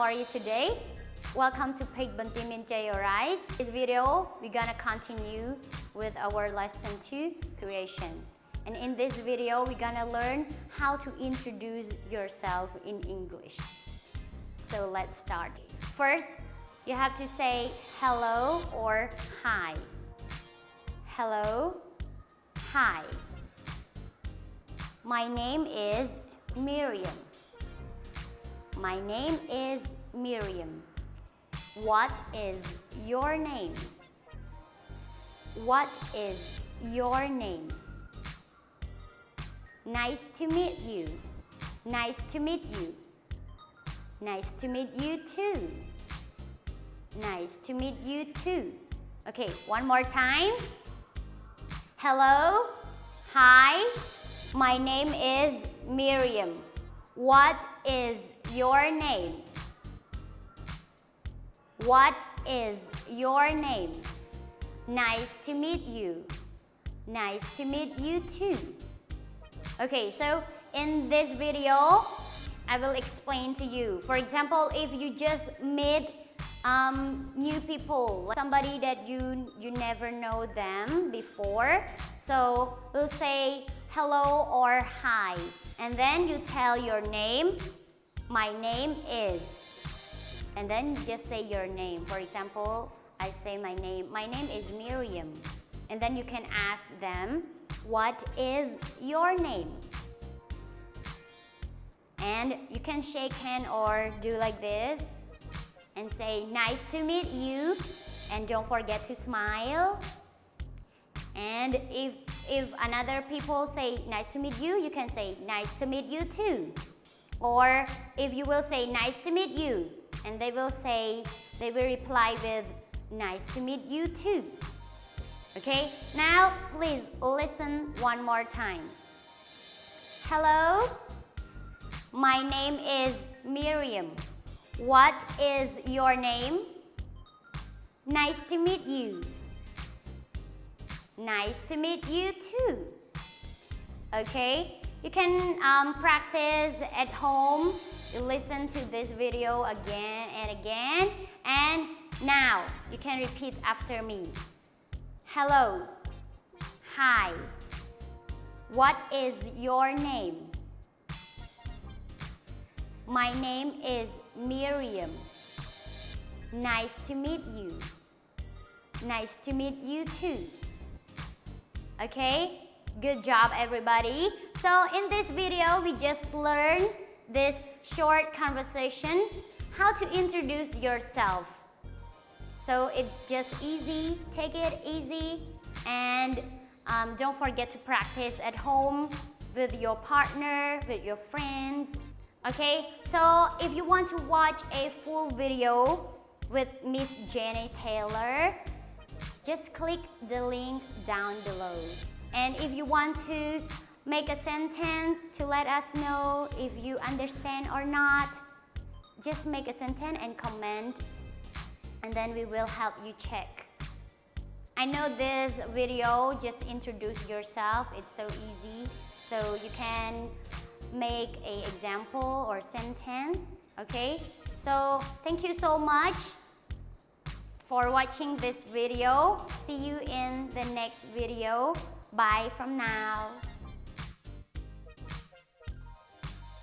are you today? Welcome to Pig Bantimin Rise. This video, we're gonna continue with our lesson 2, creation. And in this video, we're gonna learn how to introduce yourself in English. So let's start. First, you have to say hello or hi. Hello, hi. My name is Miriam. My name is Miriam. What is your name? What is your name? Nice to meet you. Nice to meet you. Nice to meet you too. Nice to meet you too. Okay, one more time. Hello, hi, my name is Miriam. What is your name? What is your name? Nice to meet you. Nice to meet you too. Okay, so in this video, I will explain to you. For example, if you just meet new people, somebody that you never know them before, so we'll say hello or hi, and then you tell your name. My name is, and then just say your name. For example, I say my name is Miriam, and then you can ask them, what is your name? And you can shake hand or do like this and say nice to meet you, and don't forget to smile. And if another people say nice to meet you, you can say nice to meet you too. Or if you will say nice to meet you, and they will reply with nice to meet you too. Okay, now please listen one more time. Hello, my name is Miriam. What is your name? Nice to meet you. Nice to meet you too. Okay, you can practice at home. You listen to this video again and again. And now you can repeat after me. Hello, hi. What is your name? My name is Miriam. Nice to meet you. Nice to meet you too. Okay, good job everybody. So in this video, we just learned this short conversation, how to introduce yourself. So it's just easy, take it easy, and don't forget to practice at home with your partner, with your friends. Okay, so if you want to watch a full video with Miss Jenny Taylor, just click the link down below. And if you want to make a sentence to let us know if you understand or not, just make a sentence and comment, and then we will help you check. I know this video just introduce yourself, it's so easy, so you can make an example or sentence. Okay, so thank you so much for watching this video. See you in the next video. Bye from now.